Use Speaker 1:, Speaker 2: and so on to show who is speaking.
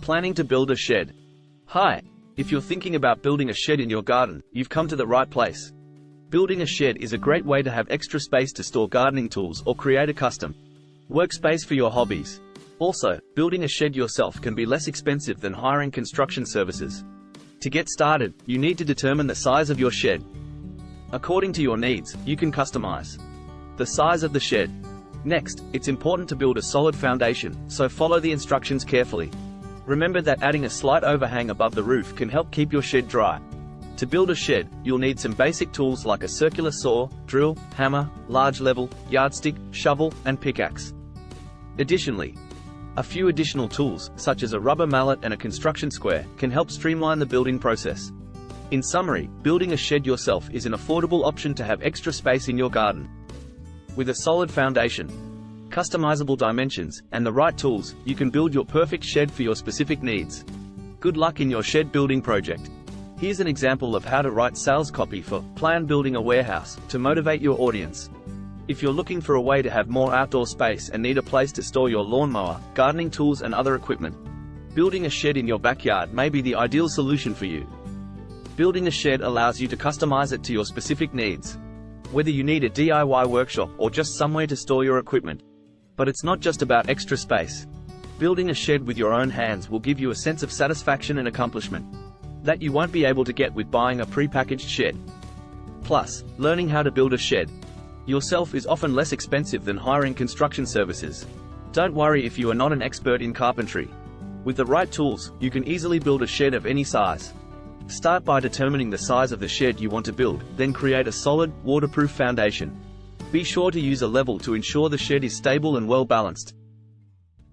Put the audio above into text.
Speaker 1: Planning to build a shed. Hi! If you're thinking about building a shed in your garden, you've come to the right place. Building a shed is a great way to have extra space to store gardening tools or create a custom workspace for your hobbies. Also, building a shed yourself can be less expensive than hiring construction services. To get started, you need to determine the size of your shed. According to your needs, you can customize the size of the shed. Next, it's important to build a solid foundation, so follow the instructions carefully. Remember that adding a slight overhang above the roof can help keep your shed dry. To build a shed, you'll need some basic tools like a circular saw, drill, hammer, large level, yardstick, shovel, and pickaxe. Additionally, a few additional tools, such as a rubber mallet and a construction square, can help streamline the building process. In summary, building a shed yourself is an affordable option to have extra space in your garden. With a solid foundation, customizable dimensions, and the right tools, you can build your perfect shed for your specific needs. Good luck in your shed building project. Here's an example of how to write sales copy for Plan Building a Warehouse to motivate your audience. If you're looking for a way to have more outdoor space and need a place to store your lawnmower, gardening tools and other equipment, building a shed in your backyard may be the ideal solution for you. Building a shed allows you to customize it to your specific needs. Whether you need a DIY workshop or just somewhere to store your equipment. But it's not just about extra space. Building a shed with your own hands will give you a sense of satisfaction and accomplishment that you won't be able to get with buying a pre-packaged shed. Plus, learning how to build a shed yourself is often less expensive than hiring construction services. Don't worry if you are not an expert in carpentry. With the right tools, you can easily build a shed of any size. Start by determining the size of the shed you want to build, then create a solid, waterproof foundation. Be sure to use a level to ensure the shed is stable and well balanced.